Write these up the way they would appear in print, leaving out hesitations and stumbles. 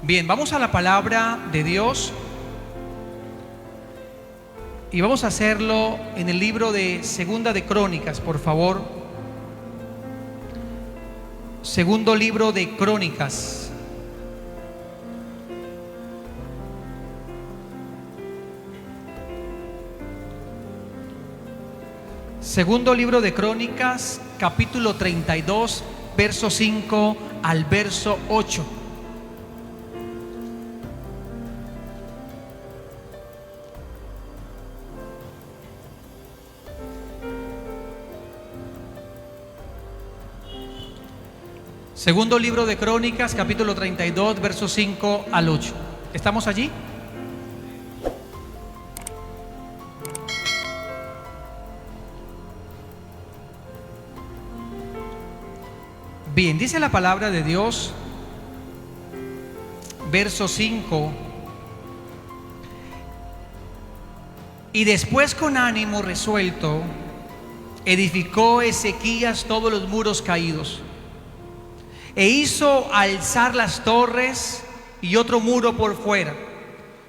Bien, vamos a la palabra de Dios y vamos a hacerlo en el libro de Segunda de Crónicas, por favor. Segundo libro de Crónicas. Segundo libro de Crónicas, capítulo 32, verso 5 al verso 8. Segundo libro de Crónicas, capítulo 32, verso 5 al 8. ¿Estamos allí? Bien, dice la palabra de Dios, verso 5. Y después, con ánimo resuelto, edificó Ezequías todos los muros caídos, e hizo alzar las torres y otro muro por fuera.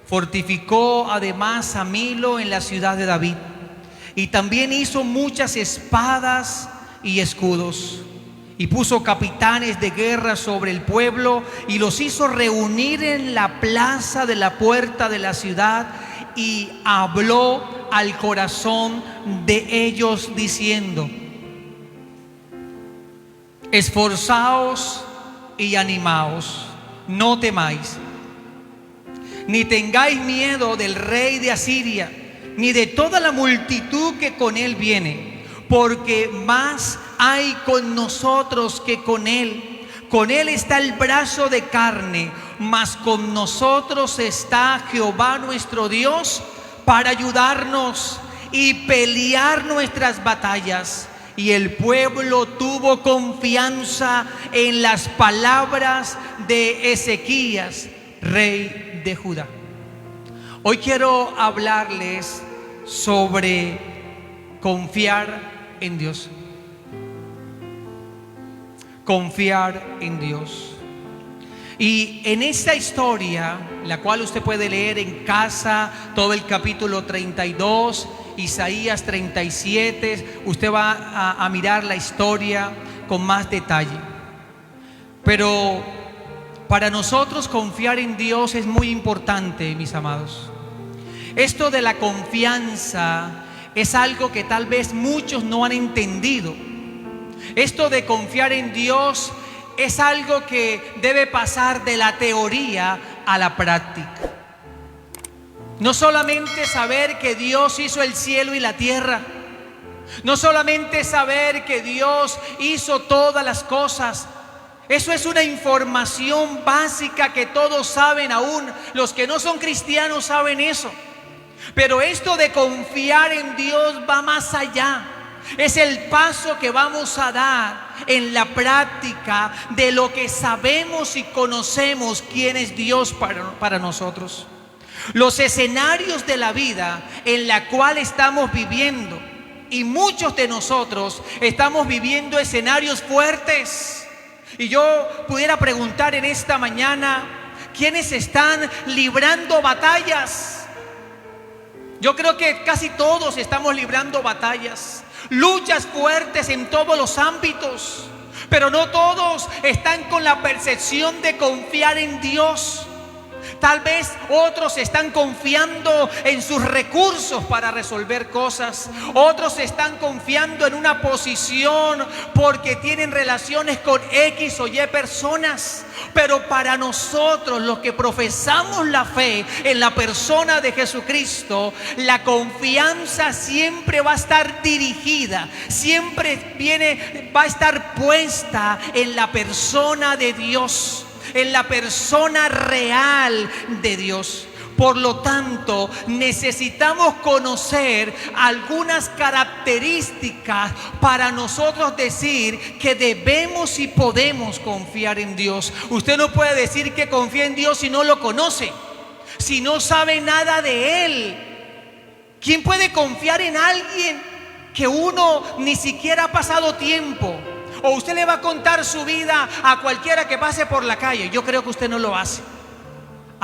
Fortificó además a Milo en la ciudad de David, y también hizo muchas espadas y escudos, y puso capitanes de guerra sobre el pueblo, y los hizo reunir en la plaza de la puerta de la ciudad, y habló al corazón de ellos diciendo: esforzaos y animaos, no temáis, ni tengáis miedo del rey de Asiria, ni de toda la multitud que con él viene, porque más hay con nosotros que con él. Con él está el brazo de carne, mas con nosotros está Jehová nuestro Dios para ayudarnos y pelear nuestras batallas. Y el pueblo tuvo confianza en las palabras de Ezequías, rey de Judá. Hoy quiero hablarles sobre confiar en Dios. Confiar en Dios. Y en esta historia, la cual usted puede leer en casa, todo el capítulo 32, Isaías 37, usted va a mirar la historia con más detalle. Pero para nosotros confiar en Dios es muy importante, mis amados. Esto de la confianza es algo que tal vez muchos no han entendido. Esto de confiar en Dios es algo que debe pasar de la teoría a la práctica. No solamente saber que Dios hizo el cielo y la tierra, no solamente saber que Dios hizo todas las cosas. Eso es una información básica que todos saben, aún los que no son cristianos saben eso. Pero esto de confiar en Dios va más allá. Es el paso que vamos a dar en la práctica de lo que sabemos y conocemos quién es Dios para nosotros. Los escenarios de la vida en la cual estamos viviendo, y muchos de nosotros estamos viviendo escenarios fuertes. Y yo pudiera preguntar en esta mañana: ¿quiénes están librando batallas? Yo creo que casi todos estamos librando batallas, luchas fuertes en todos los ámbitos, pero no todos están con la percepción de confiar en Dios. Tal vez otros están confiando en sus recursos para resolver cosas. Otros están confiando en una posición porque tienen relaciones con X o Y personas. Pero para nosotros, los que profesamos la fe en la persona de Jesucristo, la confianza siempre va a estar dirigida, siempre va a estar puesta en la persona de Dios, en la persona real de Dios. Por lo tanto, necesitamos conocer algunas características para nosotros decir que debemos y podemos confiar en Dios. Usted no puede decir que confía en Dios si no lo conoce, si no sabe nada de Él. ¿Quién puede confiar en alguien que uno ni siquiera ha pasado tiempo? O usted le va a contar su vida a cualquiera que pase por la calle. Yo creo que usted no lo hace.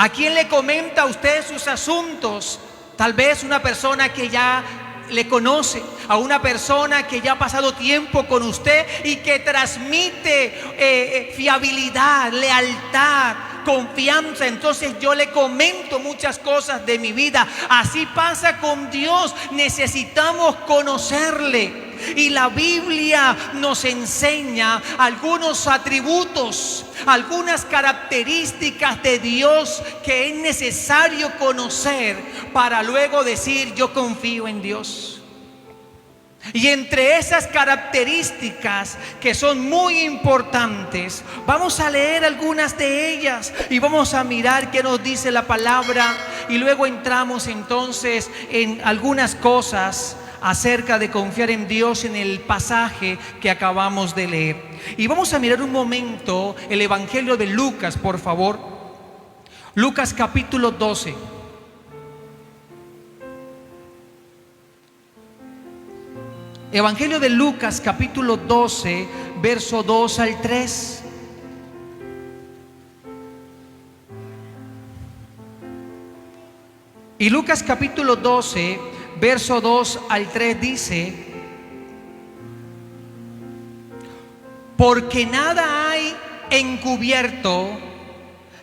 ¿A quién le comenta a usted sus asuntos? Tal vez una persona que ya le conoce, a una persona que ya ha pasado tiempo con usted y que transmite fiabilidad, lealtad, confianza. Entonces yo le comento muchas cosas de mi vida. Así pasa con Dios. Necesitamos conocerle. Y la Biblia nos enseña algunos atributos, algunas características de Dios que es necesario conocer para luego decir: yo confío en Dios. Y entre esas características que son muy importantes, vamos a leer algunas de ellas y vamos a mirar qué nos dice la palabra, y luego entramos entonces en algunas cosas acerca de confiar en Dios en el pasaje que acabamos de leer. Y vamos a mirar un momento el Evangelio de Lucas, por favor. Lucas capítulo 12. Evangelio de Lucas capítulo 12, verso 2 al 3. Y Lucas capítulo 12, verso 2 al 3 dice: porque nada hay encubierto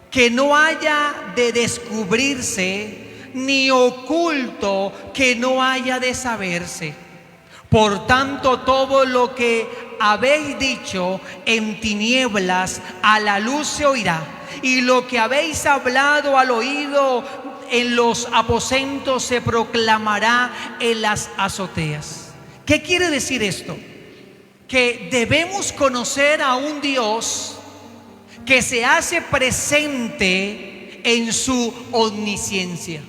que no haya de descubrirse, ni oculto que no haya de saberse. Por tanto, todo lo que habéis dicho en tinieblas, a la luz se oirá, y lo que habéis hablado al oído en los aposentos se proclamará en las azoteas. ¿Qué quiere decir esto? Que debemos conocer a un Dios que se hace presente en su omnisciencia.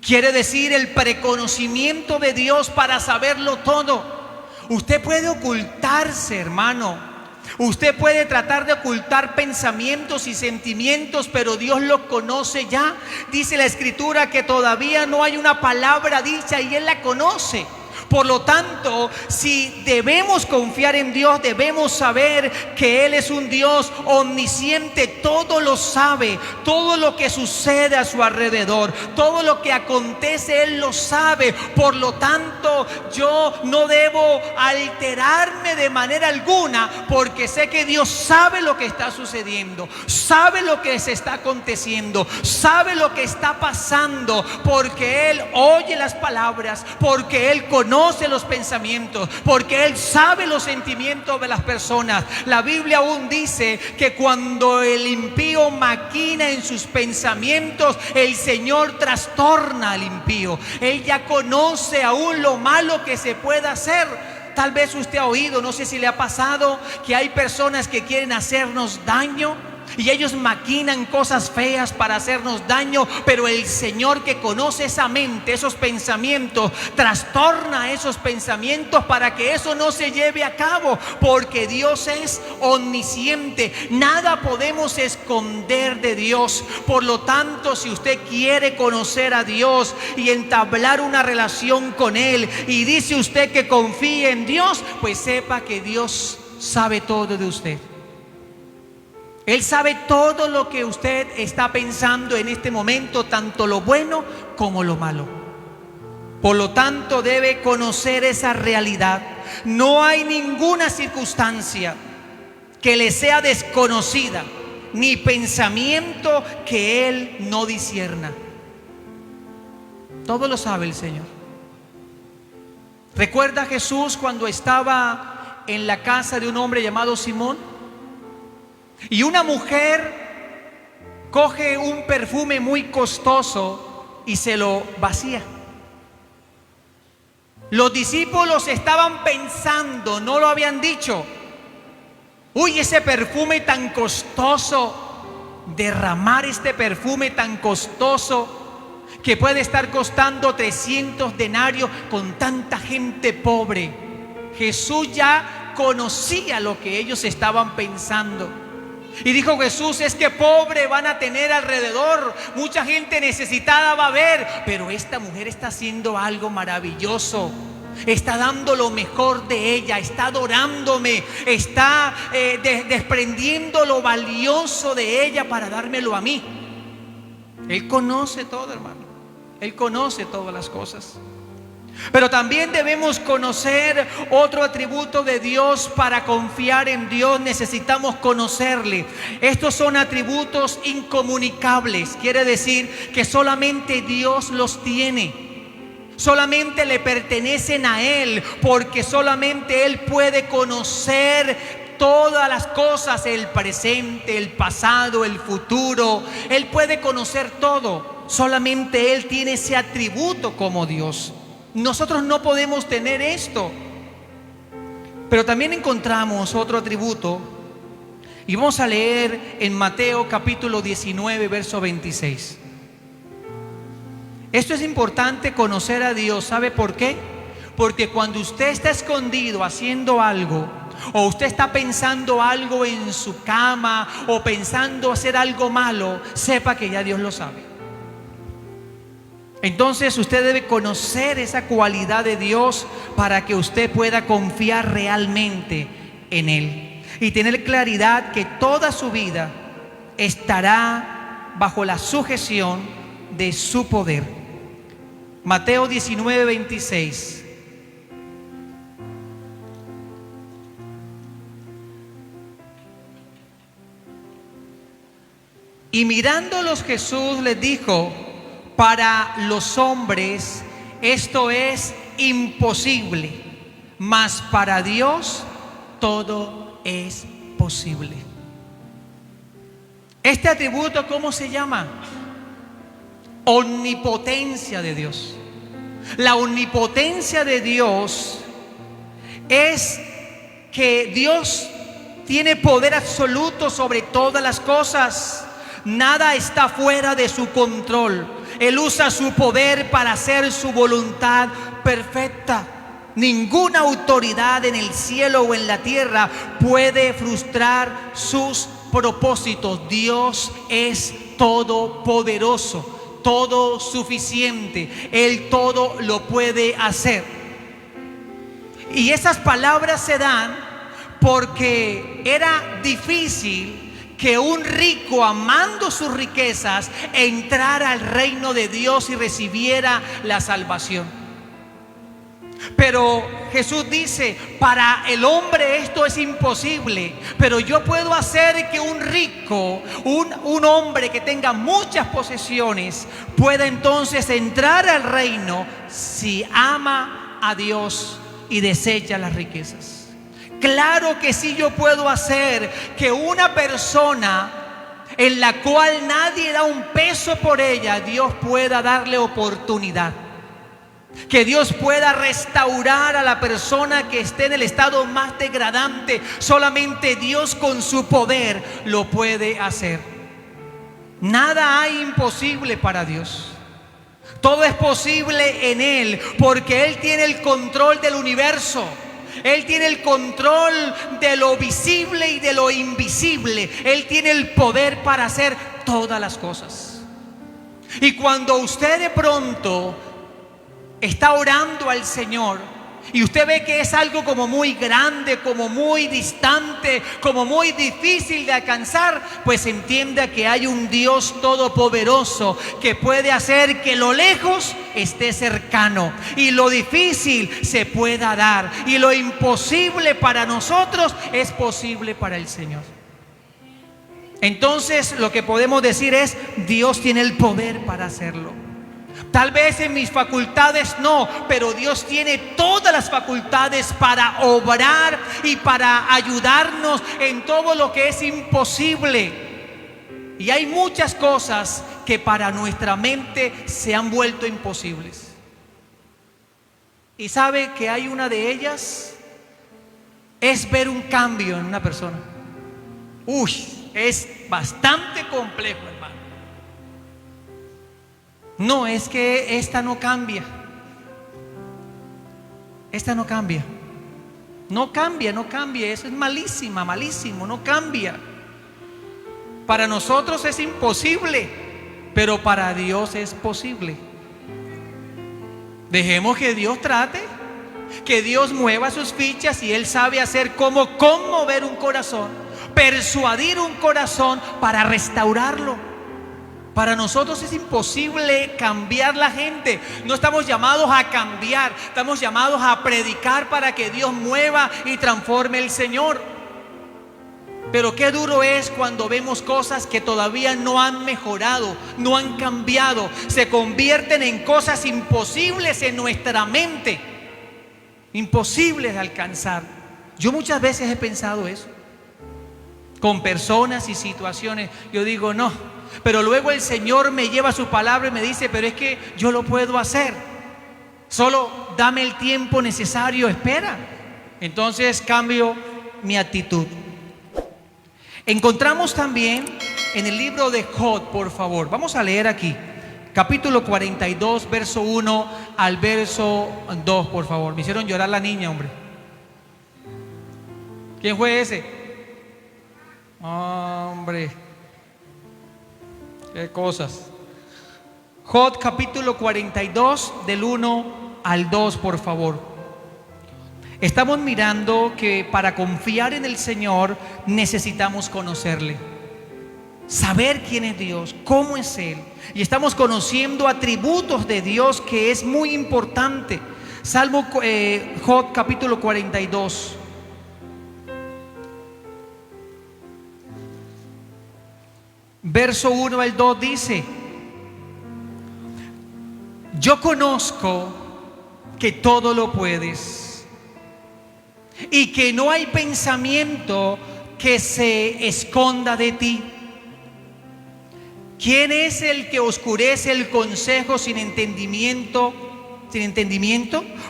Quiere decir el preconocimiento de Dios para saberlo todo. Usted puede ocultarse, hermano. Usted puede tratar de ocultar pensamientos y sentimientos, pero Dios los conoce ya. Dice la Escritura que todavía no hay una palabra dicha y Él la conoce. Por lo tanto, si debemos confiar en Dios, debemos saber que Él es un Dios omnisciente, todo lo sabe, todo lo que sucede a su alrededor, todo lo que acontece, Él lo sabe. Por lo tanto, yo no debo alterarme de manera alguna, porque sé que Dios sabe lo que está sucediendo, sabe lo que se está aconteciendo, sabe lo que está pasando, porque Él oye las palabras, porque Él conoce los pensamientos, porque Él sabe los sentimientos de las personas. La Biblia aún dice que cuando el impío maquina en sus pensamientos, el Señor trastorna al impío. Él ya conoce aún lo malo que se pueda hacer. Tal vez usted ha oído, no sé si le ha pasado, que hay personas que quieren hacernos daño y ellos maquinan cosas feas para hacernos daño, pero el Señor, que conoce esa mente, esos pensamientos, trastorna esos pensamientos para que eso no se lleve a cabo, porque Dios es omnisciente. Nada podemos esconder de Dios. Por lo tanto, si usted quiere conocer a Dios y entablar una relación con Él, y dice usted que confíe en Dios, pues sepa que Dios sabe todo de usted. Él sabe todo lo que usted está pensando en este momento, tanto lo bueno como lo malo. Por lo tanto, debe conocer esa realidad. No hay ninguna circunstancia que le sea desconocida, ni pensamiento que Él no discierna. Todo lo sabe el Señor. ¿Recuerda Jesús cuando estaba en la casa de un hombre llamado Simón? Y una mujer coge un perfume muy costoso y se lo vacía. Los discípulos estaban pensando, no lo habían dicho: uy, ese perfume tan costoso, derramar este perfume tan costoso que puede estar costando 300 denarios con tanta gente pobre. Jesús ya conocía lo que ellos estaban pensando. Y dijo Jesús: es que pobre van a tener alrededor, mucha gente necesitada va a haber, pero esta mujer está haciendo algo maravilloso. Está dando lo mejor de ella, está adorándome, está desprendiendo lo valioso de ella para dármelo a mí. Él conoce todo, hermano. Él conoce todas las cosas. Pero también debemos conocer otro atributo de Dios. Para confiar en Dios necesitamos conocerle. Estos son atributos incomunicables. Quiere decir que solamente Dios los tiene. Solamente le pertenecen a Él, porque solamente Él puede conocer todas las cosas, el presente, el pasado, el futuro. Él puede conocer todo. Solamente Él tiene ese atributo como Dios. Nosotros no podemos tener esto. Pero también encontramos otro atributo, y vamos a leer en Mateo capítulo 19, verso 26. Esto es importante, conocer a Dios. ¿Sabe por qué? Porque cuando usted está escondido haciendo algo, o usted está pensando algo en su cama, o pensando hacer algo malo, sepa que ya Dios lo sabe. Entonces usted debe conocer esa cualidad de Dios para que usted pueda confiar realmente en Él y tener claridad que toda su vida estará bajo la sujeción de su poder. Mateo 19, 26. Y mirándolos Jesús les dijo: para los hombres esto es imposible, mas para Dios todo es posible. Este atributo, ¿cómo se llama? Omnipotencia de Dios. La omnipotencia de Dios es que Dios tiene poder absoluto sobre todas las cosas. Nada está fuera de su control. Él usa su poder para hacer su voluntad perfecta. Ninguna autoridad en el cielo o en la tierra puede frustrar sus propósitos. Dios es todopoderoso, todo suficiente. Él todo lo puede hacer. Y esas palabras se dan porque era difícil que un rico, amando sus riquezas, entrara al reino de Dios y recibiera la salvación. Pero Jesús dice: para el hombre esto es imposible, pero yo puedo hacer que un rico, un hombre que tenga muchas posesiones, pueda entonces entrar al reino si ama a Dios y desecha las riquezas. Claro que sí, yo puedo hacer que una persona en la cual nadie da un peso por ella, Dios pueda darle oportunidad. Que Dios pueda restaurar a la persona que esté en el estado más degradante. Solamente Dios con su poder lo puede hacer. Nada hay imposible para Dios. Todo es posible en Él, porque Él tiene el control del universo. Él tiene el control de lo visible y de lo invisible. Él tiene el poder para hacer todas las cosas. Y cuando usted de pronto está orando al Señor y usted ve que es algo como muy grande, como muy distante, como muy difícil de alcanzar, pues entienda que hay un Dios todopoderoso que puede hacer que lo lejos esté cercano y lo difícil se pueda dar, y lo imposible para nosotros es posible para el Señor. Entonces lo que podemos decir es: Dios tiene el poder para hacerlo. Tal vez en mis facultades no, pero Dios tiene todas las facultades para obrar y para ayudarnos en todo lo que es imposible. Y hay muchas cosas que para nuestra mente se han vuelto imposibles. Y sabe que hay una de ellas, es ver un cambio en una persona. Es bastante complejo, hermano. No, es que esta no cambia. Esta no cambia. No cambia. Eso es malísimo, no cambia. Para nosotros es imposible, pero para Dios es posible. Dejemos que Dios trate, que Dios mueva sus fichas, y Él sabe hacer cómo conmover un corazón, persuadir un corazón para restaurarlo, Para nosotros es imposible cambiar la gente. No estamos llamados a cambiar, estamos llamados a predicar para que Dios mueva y transforme el Señor. Pero qué duro es cuando vemos cosas que todavía no han mejorado, no han cambiado, se convierten en cosas imposibles en nuestra mente, imposibles de alcanzar. Yo muchas veces he pensado eso, con personas y situaciones. Yo digo, no, pero luego el Señor me lleva su palabra y me dice, pero es que yo lo puedo hacer. Solo dame el tiempo necesario, espera. Entonces cambio mi actitud. Encontramos también en el libro de Job, por favor, vamos a leer aquí, capítulo 42, verso 1 al verso 2, por favor. Me hicieron llorar la niña, hombre. ¿Quién fue ese? Hombre, qué cosas. Job, capítulo 42, del 1 al 2, por favor. Estamos mirando que para confiar en el Señor necesitamos conocerle, saber quién es Dios, cómo es Él. Y estamos conociendo atributos de Dios que es muy importante. Job capítulo 42. Verso 1 al 2 dice: yo conozco que todo lo puedes y que no hay pensamiento que se esconda de ti. ¿Quién es el que oscurece el consejo sin entendimiento?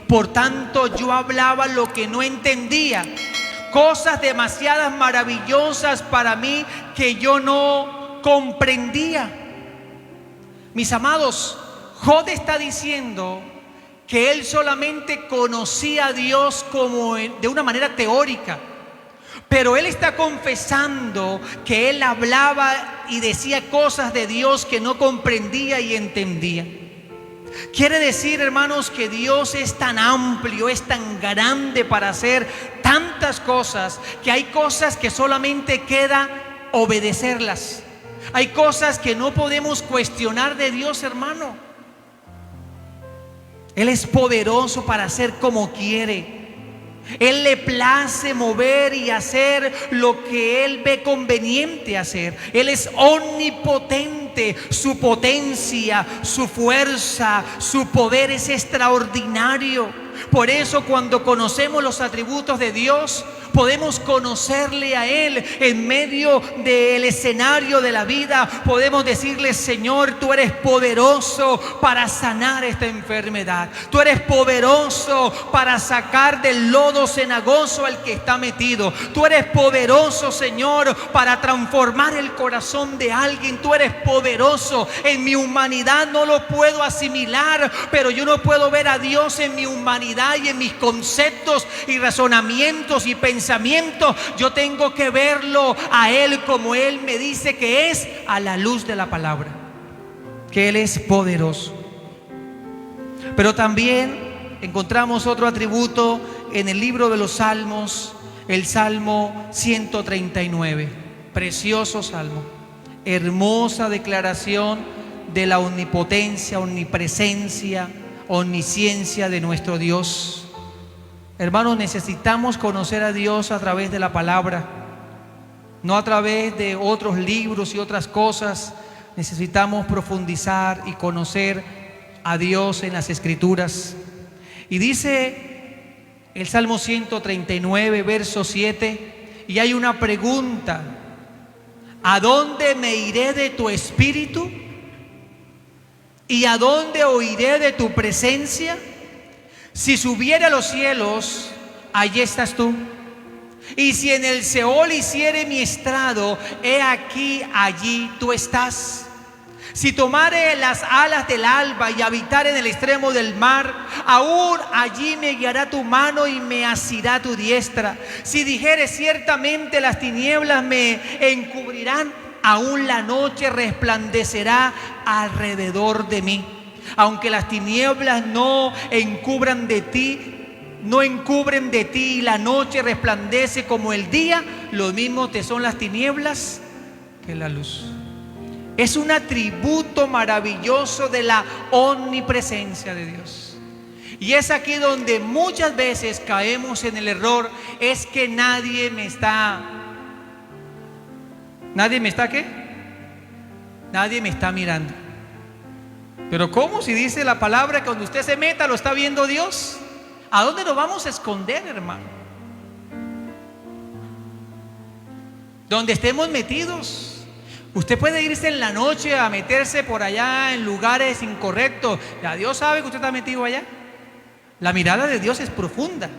Por tanto, yo hablaba lo que no entendía, cosas demasiadas maravillosas para mí que yo no comprendía. Mis amados, Job está diciendo que él solamente conocía a Dios como de una manera teórica, pero él está confesando que él hablaba y decía cosas de Dios que no comprendía y entendía. Quiere decir, hermanos, que Dios es tan amplio, es tan grande para hacer tantas cosas, que hay cosas que solamente queda obedecerlas. Hay cosas que no podemos cuestionar de Dios, hermano. Él es poderoso para hacer como quiere. Él le place mover y hacer lo que Él ve conveniente hacer. Él es omnipotente. Su potencia, su fuerza, su poder es extraordinario. Por eso, cuando conocemos los atributos de Dios, podemos conocerle a Él en medio del escenario de la vida. Podemos decirle: Señor, tú eres poderoso para sanar esta enfermedad. Tú eres poderoso para sacar del lodo cenagoso al que está metido. Tú eres poderoso, Señor, para transformar el corazón de alguien. Tú eres poderoso. En mi humanidad no lo puedo asimilar, pero yo no puedo ver a Dios en mi humanidad y en mis conceptos y razonamientos y pensamientos. Yo tengo que verlo a Él como Él me dice que es, a la luz de la palabra, que Él es poderoso. Pero también encontramos otro atributo en el libro de los Salmos, el Salmo 139. Precioso salmo, hermosa declaración de la omnipotencia, omnipresencia, omnisciencia de nuestro Dios. Hermanos, necesitamos conocer a Dios a través de la palabra, no a través de otros libros y otras cosas. Necesitamos profundizar y conocer a Dios en las Escrituras. Y dice el Salmo 139, verso 7, y hay una pregunta: ¿a dónde me iré de tu espíritu? ¿Y a dónde oiré de tu presencia? Si subiere a los cielos, allí estás tú. Y si en el Seol hiciere mi estrado, he aquí, allí tú estás. Si tomare las alas del alba y habitare en el extremo del mar, aún allí me guiará tu mano y me asirá tu diestra. Si dijere: ciertamente las tinieblas me encubrirán, aún la noche resplandecerá alrededor de mí. Aunque las tinieblas no encubren de ti y la noche resplandece como el día, lo mismo te son las tinieblas que la luz. Es un atributo maravilloso de la omnipresencia de Dios. Y es aquí donde muchas veces caemos en el error. Es que nadie me está ¿qué? Nadie me está mirando. Pero ¿cómo? Si dice la palabra que cuando usted se meta lo está viendo Dios. ¿A dónde nos vamos a esconder, hermano? Donde estemos metidos. Usted puede irse en la noche a meterse por allá en lugares incorrectos. Ya Dios sabe que usted está metido allá. La mirada de Dios es profunda.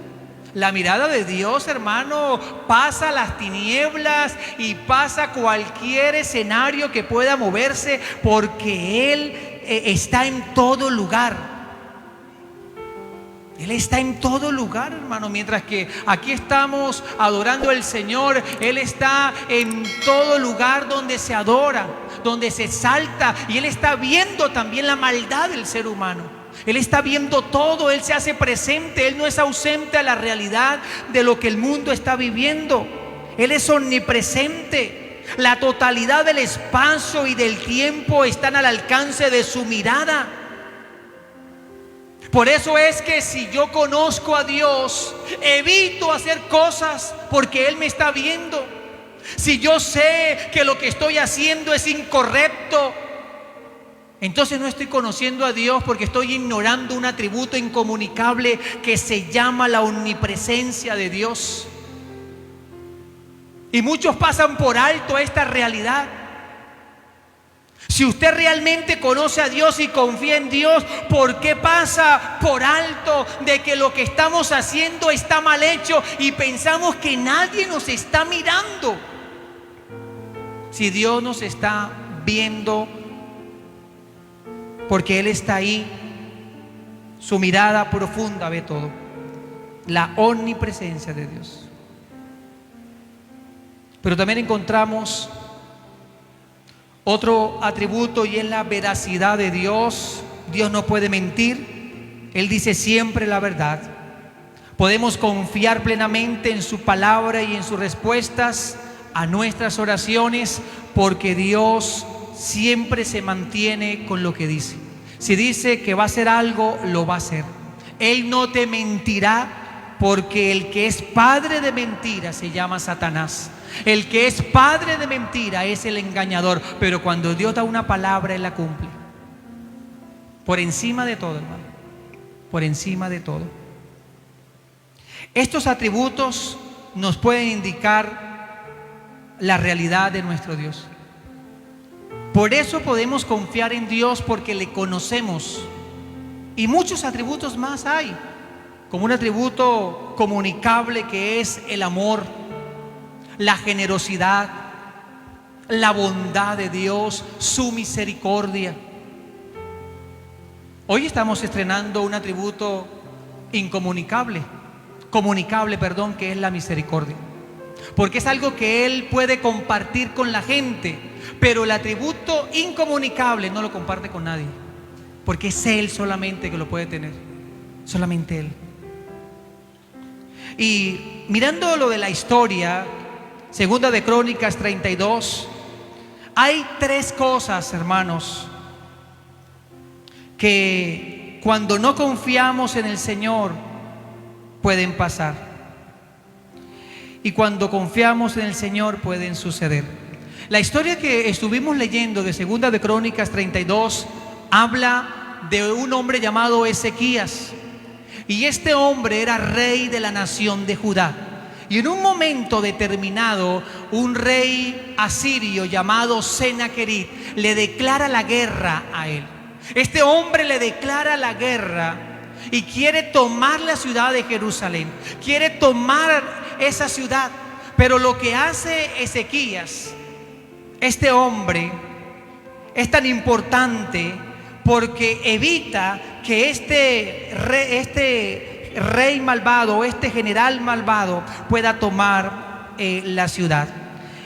La mirada de Dios, hermano, pasa las tinieblas y pasa cualquier escenario que pueda moverse, porque Él está en todo lugar. Él está en todo lugar, hermano. Mientras que aquí estamos adorando al Señor, Él está en todo lugar donde se adora, donde se exalta. Y Él está viendo también la maldad del ser humano. Él está viendo todo, Él se hace presente. Él no es ausente a la realidad de lo que el mundo está viviendo. Él es omnipresente. La totalidad del espacio y del tiempo están al alcance de su mirada. Por eso es que si yo conozco a Dios, evito hacer cosas porque Él me está viendo. Si yo sé que lo que estoy haciendo es incorrecto, entonces no estoy conociendo a Dios, porque estoy ignorando un atributo incomunicable que se llama la omnipresencia de Dios. Y muchos pasan por alto esta realidad. Si usted realmente conoce a Dios y confía en Dios, ¿por qué pasa por alto de que lo que estamos haciendo está mal hecho y pensamos que nadie nos está mirando? Si Dios nos está viendo, porque Él está ahí, su mirada profunda ve todo. La omnipresencia de Dios. Pero también encontramos otro atributo, y es la veracidad de Dios. Dios no puede mentir. Él dice siempre la verdad. Podemos confiar plenamente en su palabra y en sus respuestas a nuestras oraciones, porque Dios siempre se mantiene con lo que dice. Si dice que va a hacer algo, lo va a hacer. Él no te mentirá, porque el que es padre de mentira se llama Satanás. El que es padre de mentira es el engañador. Pero cuando Dios da una palabra, Él la cumple. Por encima de todo, hermano. Por encima de todo. Estos atributos nos pueden indicar la realidad de nuestro Dios. Por eso podemos confiar en Dios, porque le conocemos. Y muchos atributos más hay, como un atributo comunicable que es el amor, la generosidad, la bondad de Dios, su misericordia. Hoy estamos estrenando un atributo comunicable, que es la misericordia. Porque es algo que Él puede compartir con la gente, pero el atributo incomunicable no lo comparte con nadie, porque es Él solamente que lo puede tener, solamente Él. Y mirando lo de la historia, Segunda de Crónicas 32, hay tres cosas, hermanos, que cuando no confiamos en el Señor pueden pasar. Y cuando confiamos en el Señor pueden suceder. La historia que estuvimos leyendo de Segunda de Crónicas 32 habla de un hombre llamado Ezequías. Y este hombre era rey de la nación de Judá. Y en un momento determinado, un rey asirio llamado Senaquerib le declara la guerra a él. Este hombre le declara la guerra y quiere tomar la ciudad de Jerusalén. Quiere tomar esa ciudad. Pero lo que hace Ezequías, este hombre, es tan importante porque evita que este rey malvado, este general malvado, pueda tomar la ciudad.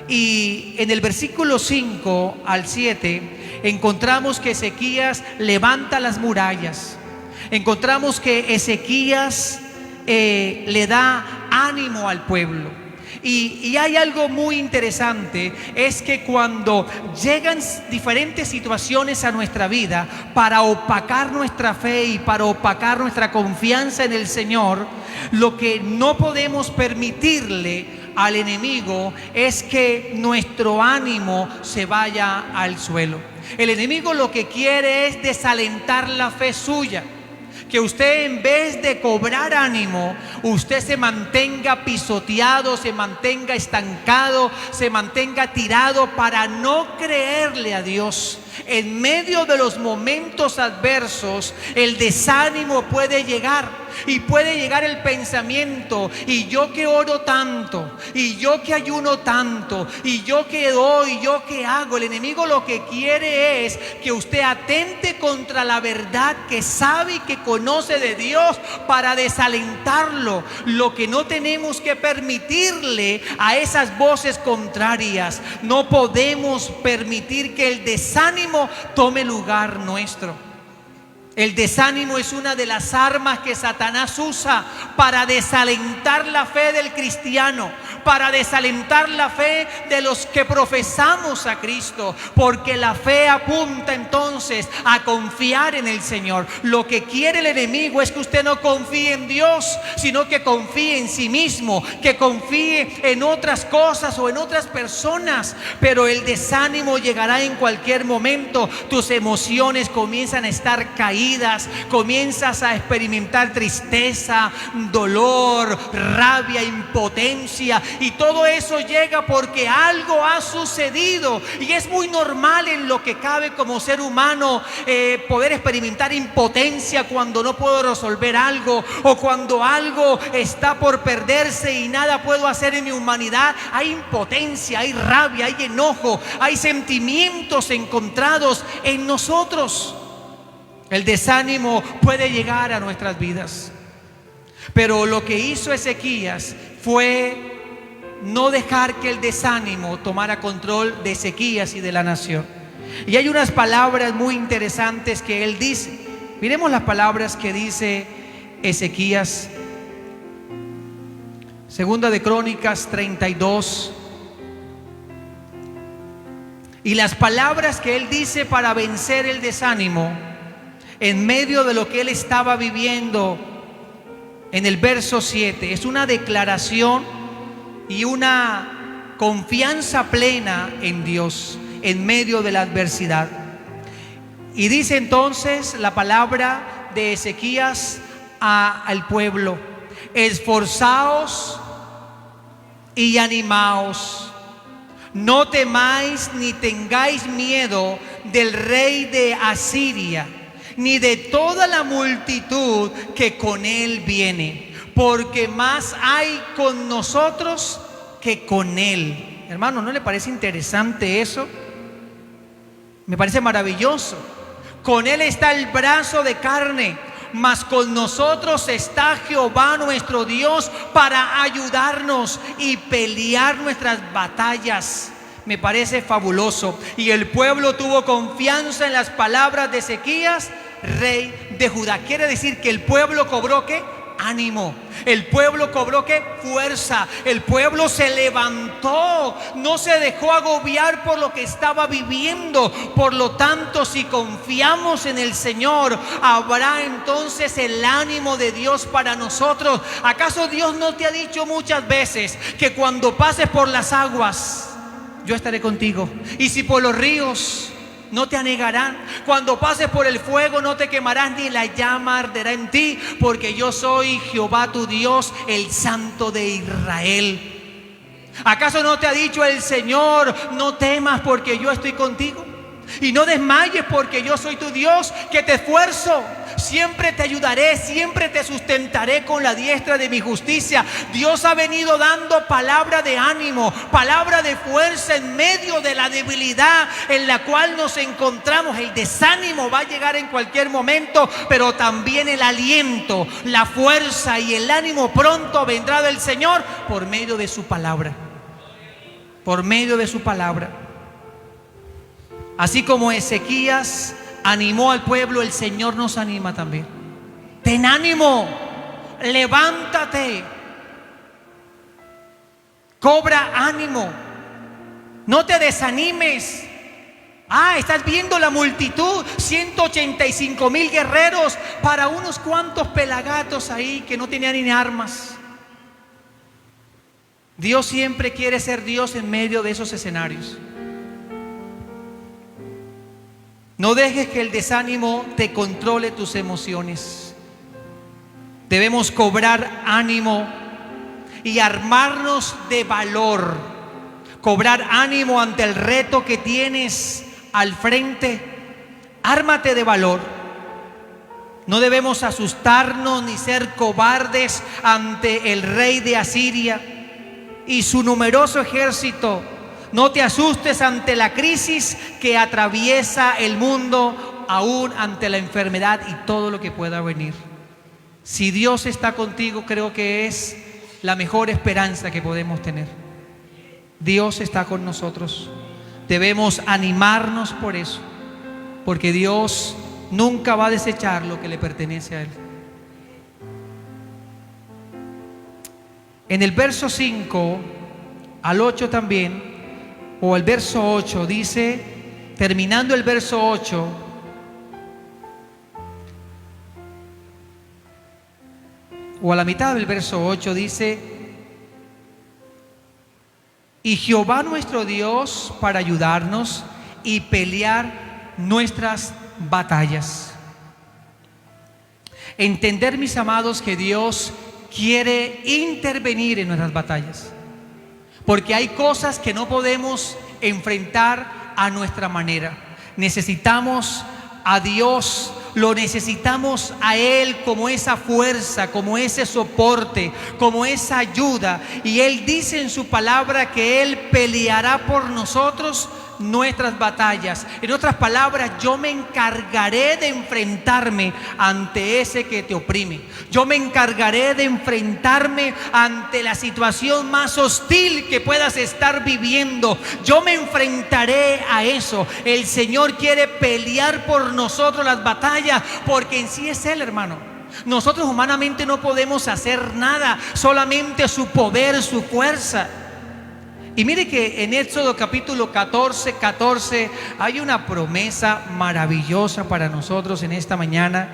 Y en el versículo 5 al 7 encontramos que Ezequías levanta las murallas. Encontramos que Ezequías le da ánimo al pueblo. Y hay algo muy interesante, es que cuando llegan diferentes situaciones a nuestra vida para opacar nuestra fe y para opacar nuestra confianza en el Señor, lo que no podemos permitirle al enemigo es que nuestro ánimo se vaya al suelo. El enemigo lo que quiere es desalentar la fe suya. Que usted, en vez de cobrar ánimo, usted se mantenga pisoteado, se mantenga estancado, se mantenga tirado para no creerle a Dios. En medio de los momentos adversos, el desánimo puede llegar. Y puede llegar el pensamiento: y yo que oro tanto, y yo que ayuno tanto, y yo que doy, yo que hago. El enemigo lo que quiere es que usted atente contra la verdad que sabe y que conoce de Dios, para desalentarlo. Lo que no tenemos que permitirle a esas voces contrarias. No podemos permitir que el desánimo tome lugar nuestro. El desánimo es una de las armas que Satanás usa para desalentar la fe del cristiano, para desalentar la fe de los que profesamos a Cristo, porque la fe apunta entonces a confiar en el Señor. Lo que quiere el enemigo es que usted no confíe en Dios, sino que confíe en sí mismo, que confíe en otras cosas o en otras personas. Pero el desánimo llegará en cualquier momento. Tus emociones comienzan a estar caídas, comienzas a experimentar tristeza, dolor, rabia, impotencia, y todo eso llega porque algo ha sucedido. Y es muy normal en lo que cabe como ser humano poder experimentar impotencia cuando no puedo resolver algo, o cuando algo está por perderse y nada puedo hacer en mi humanidad. Hay impotencia, hay rabia, hay enojo, hay sentimientos encontrados en nosotros. El desánimo puede llegar a nuestras vidas. Pero lo que hizo Ezequías fue no dejar que el desánimo tomara control de Ezequías y de la nación. Y hay unas palabras muy interesantes que él dice. Miremos las palabras que dice Ezequías. Segunda de Crónicas 32. Y las palabras que él dice para vencer el desánimo en medio de lo que él estaba viviendo, en el verso 7, es una declaración y una confianza plena en Dios en medio de la adversidad. Y dice entonces la palabra de Ezequías al pueblo: esforzaos y animaos, no temáis ni tengáis miedo del rey de Asiria, ni de toda la multitud que con él viene, porque más hay con nosotros que con él. Hermano, ¿no le parece interesante eso? Me parece maravilloso. Con él está el brazo de carne, mas con nosotros está Jehová nuestro Dios para ayudarnos y pelear nuestras batallas. Me parece fabuloso. Y el pueblo tuvo confianza en las palabras de Ezequías, rey de Judá. Quiere decir que el pueblo cobró ¿qué? Ánimo. El pueblo cobró ¿qué? Fuerza. El pueblo se levantó, no se dejó agobiar por lo que estaba viviendo. Por lo tanto, si confiamos en el Señor, habrá entonces el ánimo de Dios para nosotros. ¿Acaso Dios no te ha dicho muchas veces que cuando pases por las aguas, yo estaré contigo? Y si por los ríos, no te anegarán. Cuando pases por el fuego, no te quemarás, ni la llama arderá en ti, porque yo soy Jehová tu Dios, el Santo de Israel. ¿Acaso no te ha dicho el Señor: no temas porque yo estoy contigo? Y no desmayes porque yo soy tu Dios, que te esfuerzo. Siempre te ayudaré, siempre te sustentaré con la diestra de mi justicia. Dios ha venido dando palabra de ánimo, palabra de fuerza en medio de la debilidad en la cual nos encontramos. El desánimo va a llegar en cualquier momento, pero también el aliento, la fuerza y el ánimo pronto vendrá del Señor por medio de su palabra. Por medio de su palabra. Así como Ezequías animó al pueblo, el Señor nos anima también. Ten ánimo, levántate, Cobra ánimo. No te desanimes. Estás viendo la multitud, 185,000 guerreros para unos cuantos pelagatos ahí que no tenían ni armas. Dios siempre quiere ser Dios en medio de esos escenarios. No dejes que el desánimo te controle tus emociones. Debemos cobrar ánimo y armarnos de valor. Cobrar ánimo ante el reto que tienes al frente. Ármate de valor. No debemos asustarnos ni ser cobardes ante el rey de Asiria y su numeroso ejército. No te asustes ante la crisis que atraviesa el mundo, aún ante la enfermedad y todo lo que pueda venir. Si Dios está contigo, creo que es la mejor esperanza que podemos tener. Dios está con nosotros. Debemos animarnos por eso, porque Dios nunca va a desechar lo que le pertenece a Él. En el verso 5 al 8 también, o el verso 8 dice, terminando el verso 8, o a la mitad del verso 8 dice: y Jehová nuestro Dios para ayudarnos y pelear nuestras batallas. Entender, mis amados, que Dios quiere intervenir en nuestras batallas, porque hay cosas que no podemos enfrentar a nuestra manera. Necesitamos a Dios, lo necesitamos a Él como esa fuerza, como ese soporte, como esa ayuda. Y Él dice en su palabra que Él peleará por nosotros nuestras batallas. En otras palabras, yo me encargaré de enfrentarme ante ese que te oprime. Yo me encargaré de enfrentarme ante la situación más hostil que puedas estar viviendo. Yo me enfrentaré a eso. El Señor quiere pelear por nosotros las batallas, porque en sí es Él, hermano. Nosotros humanamente no podemos hacer nada, solamente su poder, su fuerza. Y mire que en Éxodo capítulo 14 hay una promesa maravillosa para nosotros en esta mañana.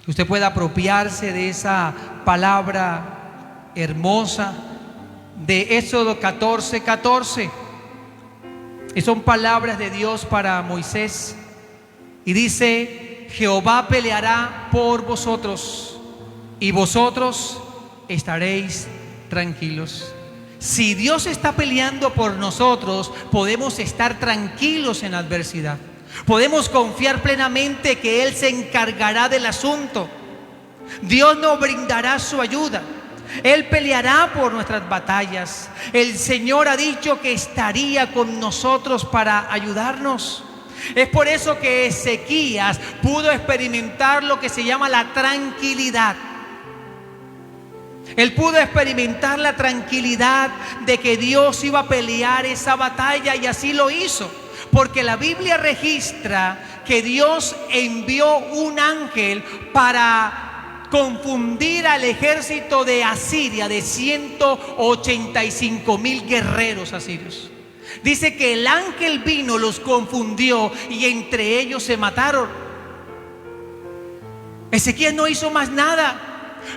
Que usted pueda apropiarse de esa palabra hermosa de Éxodo 14. Y son palabras de Dios para Moisés. Y dice: Jehová peleará por vosotros y vosotros estaréis tranquilos. Si Dios está peleando por nosotros, podemos estar tranquilos en la adversidad. Podemos confiar plenamente que Él se encargará del asunto. Dios nos brindará su ayuda. Él peleará por nuestras batallas. El Señor ha dicho que estaría con nosotros para ayudarnos. Es por eso que Ezequías pudo experimentar lo que se llama la tranquilidad. Él pudo experimentar la tranquilidad de que Dios iba a pelear esa batalla, y así lo hizo, porque la Biblia registra que Dios envió un ángel para confundir al ejército de Asiria, de 185,000 guerreros asirios. Dice que el ángel vino, los confundió y entre ellos se mataron. Ezequías no hizo más nada.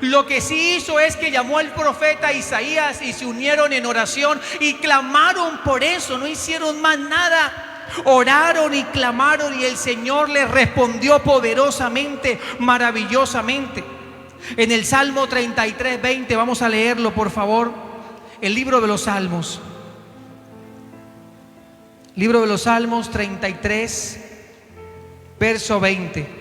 Lo que sí hizo es que llamó al profeta Isaías y se unieron en oración y clamaron por eso. No hicieron más nada. Oraron y clamaron y el Señor les respondió poderosamente, maravillosamente. En el Salmo 33:20, vamos a leerlo, por favor. El libro de los Salmos. Libro de los Salmos 33, verso 20.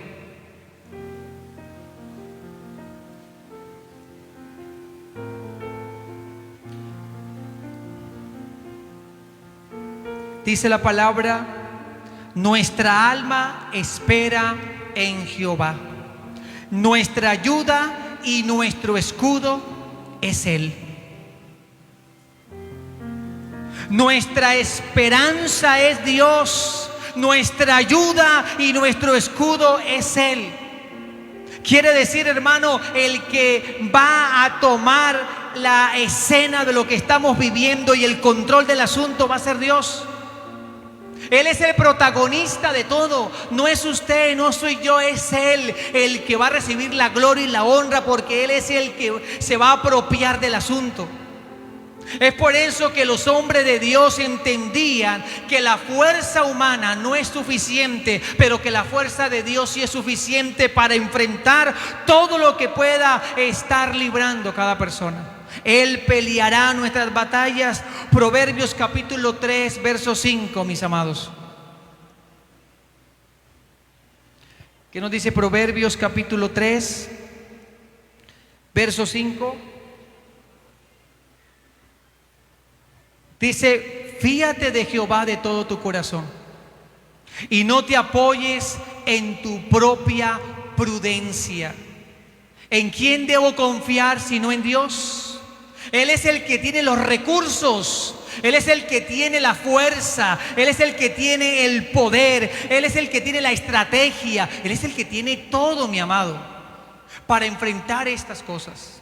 Dice la palabra: nuestra alma espera en Jehová. Nuestra ayuda y nuestro escudo es Él. Nuestra esperanza es Dios. Nuestra ayuda y nuestro escudo es Él. Quiere decir, hermano, el que va a tomar la escena de lo que estamos viviendo y el control del asunto va a ser Dios. Él es el protagonista de todo. No es usted, no soy yo, es Él el que va a recibir la gloria y la honra, porque Él es el que se va a apropiar del asunto. Es por eso que los hombres de Dios entendían que la fuerza humana no es suficiente, pero que la fuerza de Dios sí es suficiente para enfrentar todo lo que pueda estar librando cada persona. Él peleará nuestras batallas. Proverbios capítulo 3, verso 5, mis amados. ¿Qué nos dice Proverbios capítulo 3, verso 5? Dice: fíate de Jehová de todo tu corazón y no te apoyes en tu propia prudencia. ¿En quién debo confiar sino en Dios? Él es el que tiene los recursos, Él es el que tiene la fuerza, Él es el que tiene el poder, Él es el que tiene la estrategia, Él es el que tiene todo, mi amado, para enfrentar estas cosas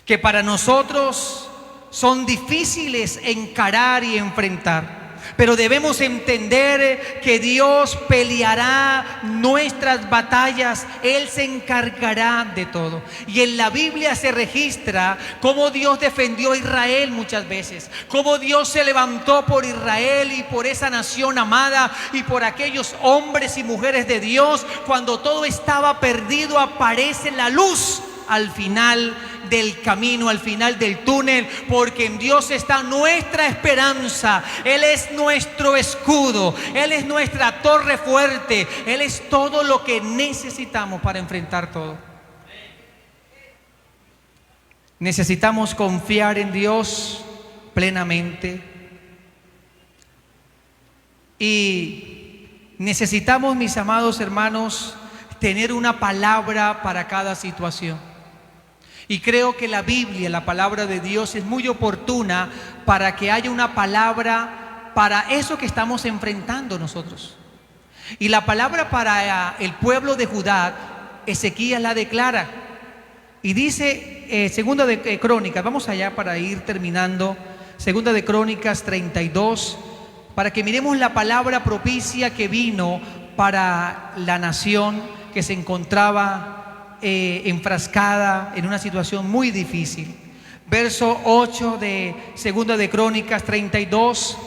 que para nosotros son difíciles encarar y enfrentar. Pero debemos entender que Dios peleará nuestras batallas. Él se encargará de todo. Y en la Biblia se registra cómo Dios defendió a Israel muchas veces, cómo Dios se levantó por Israel y por esa nación amada y por aquellos hombres y mujeres de Dios. Cuando todo estaba perdido, aparece la luz al final del camino, al final del túnel, porque en Dios está nuestra esperanza. Él es nuestro escudo, Él es nuestra torre fuerte, Él es todo lo que necesitamos para enfrentar todo. Necesitamos confiar en Dios plenamente y necesitamos, mis amados hermanos, tener una palabra para cada situación. Y creo que la Biblia, la palabra de Dios, es muy oportuna para que haya una palabra para eso que estamos enfrentando nosotros. Y la palabra para el pueblo de Judá, Ezequías la declara. Y dice, segunda de Crónicas, vamos allá para ir terminando, segunda de Crónicas 32, para que miremos la palabra propicia que vino para la nación que se encontraba enfrascada en una situación muy difícil. Verso 8 de segunda de Crónicas 32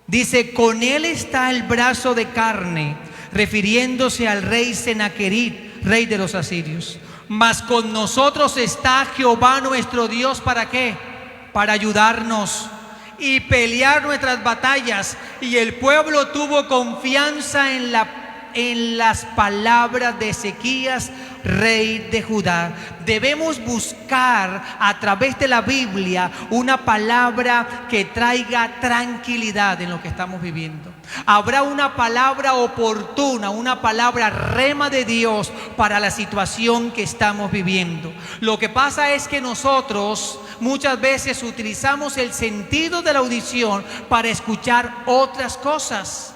dice: con él está el brazo de carne, refiriéndose al rey Senaquerib, rey de los asirios. Mas con nosotros está Jehová nuestro Dios. ¿Para qué? Para ayudarnos y pelear nuestras batallas. Y el pueblo tuvo confianza en las palabras de Ezequías, rey de Judá. Debemos buscar a través de la Biblia una palabra que traiga tranquilidad en lo que estamos viviendo. Habrá una palabra oportuna, una palabra rema de Dios para la situación que estamos viviendo. Lo que pasa es que nosotros muchas veces utilizamos el sentido de la audición para escuchar otras cosas.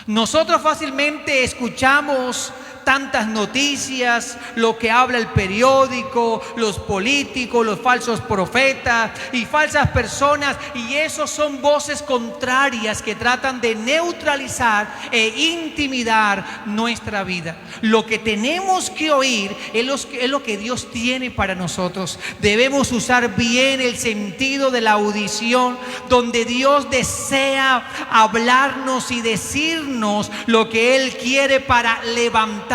Nosotros fácilmente escuchamos tantas noticias, lo que habla el periódico, los políticos, los falsos profetas y falsas personas, y esos son voces contrarias que tratan de neutralizar e intimidar nuestra vida. Lo que tenemos que oír es lo que Dios tiene para nosotros. Debemos usar bien el sentido de la audición, donde Dios desea hablarnos y decirnos lo que Él quiere para levantarnos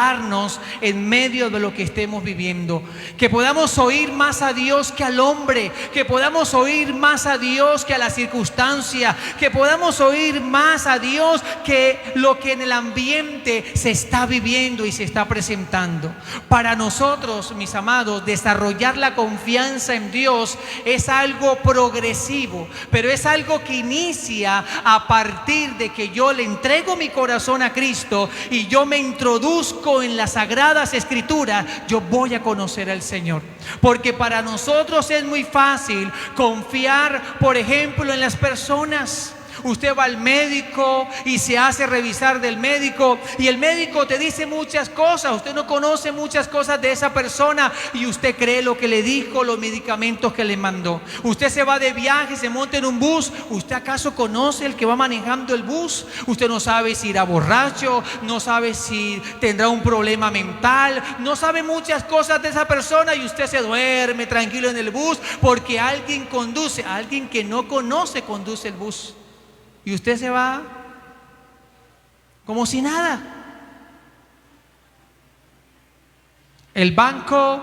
en medio de lo que estemos viviendo. Que podamos oír más a Dios que al hombre, que podamos oír más a Dios que a la circunstancia, que podamos oír más a Dios que lo que en el ambiente se está viviendo y se está presentando. Para nosotros, mis amados, desarrollar la confianza en Dios es algo progresivo, pero es algo que inicia a partir de que yo le entrego mi corazón a Cristo y yo me introduzco en las sagradas escrituras. Yo voy a conocer al Señor, porque para nosotros es muy fácil confiar, por ejemplo, en las personas. Usted va al médico y se hace revisar del médico y el médico te dice muchas cosas. Usted no conoce muchas cosas de esa persona y usted cree lo que le dijo, los medicamentos que le mandó. Usted se va de viaje, se monta en un bus. ¿Usted acaso conoce el que va manejando el bus? Usted no sabe si irá borracho, no sabe si tendrá un problema mental, no sabe muchas cosas de esa persona y usted se duerme tranquilo en el bus porque alguien conduce, alguien que no conoce conduce el bus y usted se va como si nada. El banco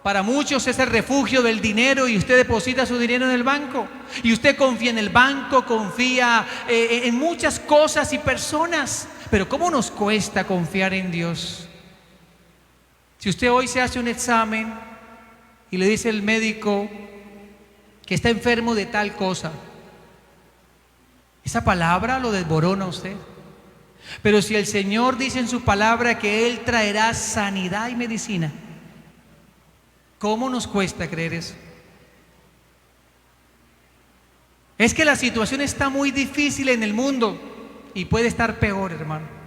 para muchos es el refugio del dinero y usted deposita su dinero en el banco y usted confía en el banco, confía en muchas cosas y personas, pero ¿cómo nos cuesta confiar en Dios? Si usted hoy se hace un examen y le dice el médico que está enfermo de tal cosa, esa palabra lo desborona a usted. Pero si el Señor dice en su palabra que Él traerá sanidad y medicina, ¿cómo nos cuesta creer eso? Es que la situación está muy difícil en el mundo y puede estar peor, hermano.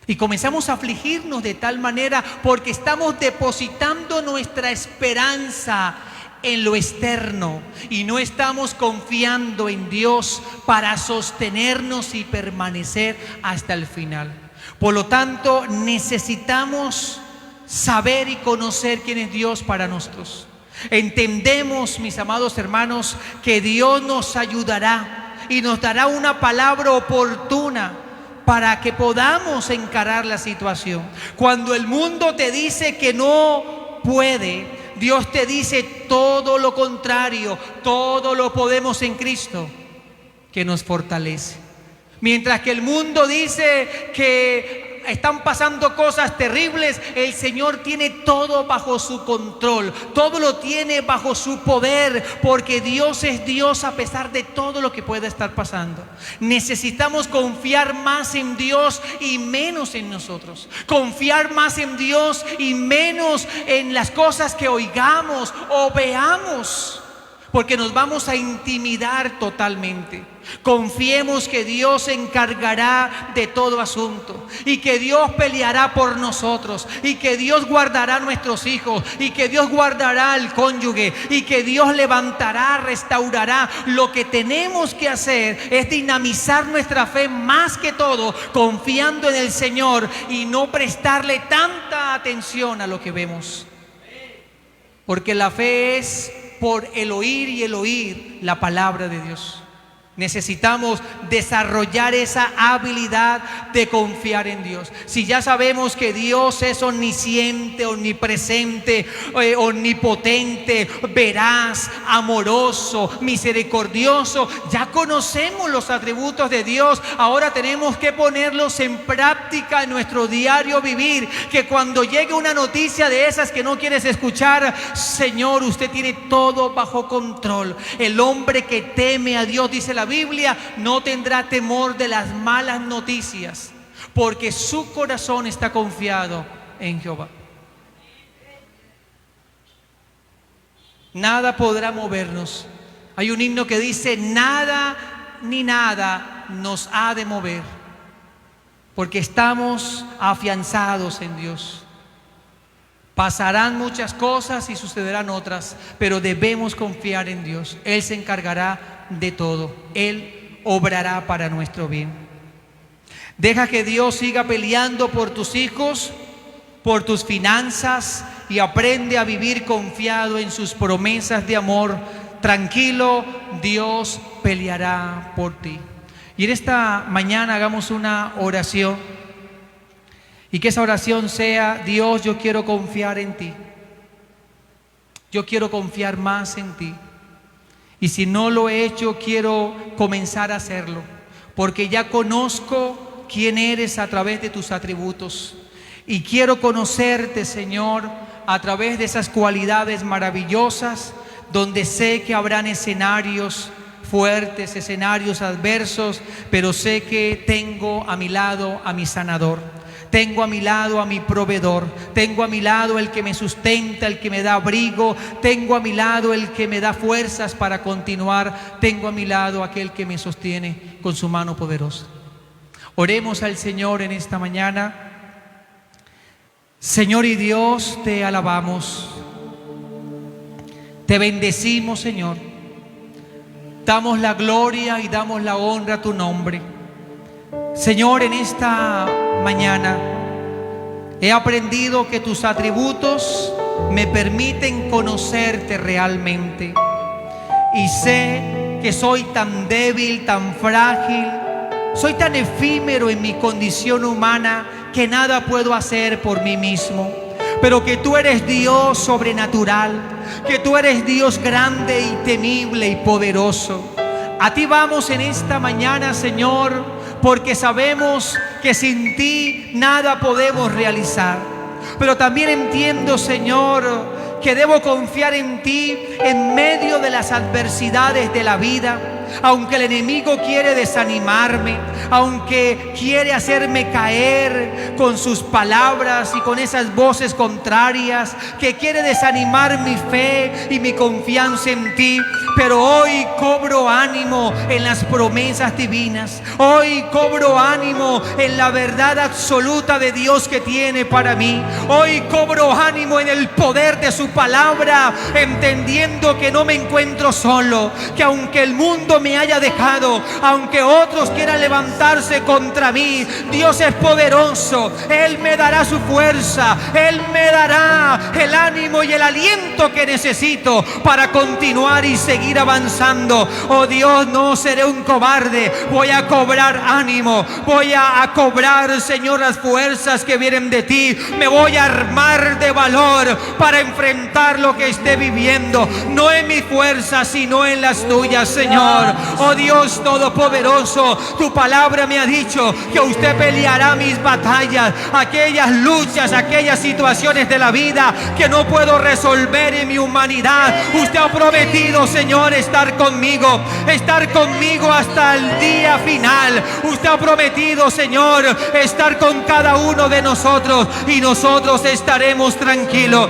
Y comenzamos a afligirnos de tal manera porque estamos depositando nuestra esperanza en lo externo y no estamos confiando en Dios para sostenernos y permanecer hasta el final. Por lo tanto, necesitamos saber y conocer quién es Dios para nosotros. Entendemos, mis amados hermanos, que Dios nos ayudará y nos dará una palabra oportuna para que podamos encarar la situación. Cuando el mundo te dice que no puede, Dios te dice todo lo contrario. Todo lo podemos en Cristo que nos fortalece. Mientras que el mundo dice que están pasando cosas terribles, el Señor tiene todo bajo su control, todo lo tiene bajo su poder, porque Dios es Dios a pesar de todo lo que pueda estar pasando. Necesitamos confiar más en Dios y menos en nosotros, confiar más en Dios y menos en las cosas que oigamos o veamos, porque nos vamos a intimidar totalmente. Confiemos que Dios se encargará de todo asunto y que Dios peleará por nosotros y que Dios guardará a nuestros hijos y que Dios guardará al cónyuge y que Dios levantará, restaurará. Lo que tenemos que hacer es dinamizar nuestra fe más que todo, confiando en el Señor y no prestarle tanta atención a lo que vemos, porque la fe es por el oír y el oír la palabra de Dios. Necesitamos desarrollar esa habilidad de confiar en Dios. Si ya sabemos que Dios es omnisciente, omnipresente, omnipotente, veraz, amoroso, misericordioso, ya conocemos los atributos de Dios. Ahora tenemos que ponerlos en práctica en nuestro diario vivir. Que cuando llegue una noticia de esas que no quieres escuchar, Señor, usted tiene todo bajo control. El hombre que teme a Dios, dice la Biblia, no tendrá temor de las malas noticias, porque su corazón está confiado en Jehová. Nada podrá movernos. Hay un himno que dice: nada ni nada nos ha de mover, porque estamos afianzados en Dios. Pasarán muchas cosas y sucederán otras, pero debemos confiar en Dios. Él se encargará de todo. Él obrará para nuestro bien. Deja que Dios siga peleando por tus hijos, por tus finanzas, y aprende a vivir confiado en sus promesas de amor. Tranquilo, Dios peleará por ti. Y en esta mañana hagamos una oración, y que esa oración sea: Dios, yo quiero confiar en ti. Yo quiero confiar más en ti. Y si no lo he hecho, quiero comenzar a hacerlo, porque ya conozco quién eres a través de tus atributos. Y quiero conocerte, Señor, a través de esas cualidades maravillosas, donde sé que habrán escenarios fuertes, escenarios adversos, pero sé que tengo a mi lado a mi sanador. Tengo a mi lado a mi proveedor, tengo a mi lado el que me sustenta, el que me da abrigo, tengo a mi lado el que me da fuerzas para continuar, tengo a mi lado aquel que me sostiene con su mano poderosa. Oremos al Señor en esta mañana. Señor y Dios, te alabamos, te bendecimos, Señor. Damos la gloria y damos la honra a tu nombre. Señor, en esta mañana he aprendido que tus atributos me permiten conocerte realmente. Y sé que soy tan débil, tan frágil, soy tan efímero en mi condición humana que nada puedo hacer por mí mismo. Pero que tú eres Dios sobrenatural, que tú eres Dios grande y temible y poderoso. A ti vamos en esta mañana, Señor, porque sabemos que sin ti nada podemos realizar. Pero también entiendo, Señor, que debo confiar en ti en medio de las adversidades de la vida. Aunque el enemigo quiere desanimarme, aunque quiere hacerme caer con sus palabras y con esas voces contrarias, que quiere desanimar mi fe y mi confianza en ti, pero hoy cobro ánimo en las promesas divinas. Hoy cobro ánimo en la verdad absoluta de Dios que tiene para mí. Hoy cobro ánimo en el poder de su palabra, entendiendo que no me encuentro solo, que aunque el mundo me haya dejado, aunque otros quieran levantarse contra mí, Dios es poderoso. Él me dará su fuerza, Él me dará el ánimo y el aliento que necesito para continuar y seguir avanzando. Oh Dios, no seré un cobarde, voy a cobrar ánimo, voy a cobrar, Señor, las fuerzas que vienen de ti. Me voy a armar de valor para enfrentar lo que esté viviendo, no en mi fuerza, sino en las tuyas, Señor. Oh Dios todopoderoso, tu palabra me ha dicho que usted peleará mis batallas, aquellas luchas, aquellas situaciones de la vida que no puedo resolver en mi humanidad. Usted ha prometido, Señor, estar conmigo hasta el día final. Usted ha prometido, Señor, estar con cada uno de nosotros y nosotros estaremos tranquilos.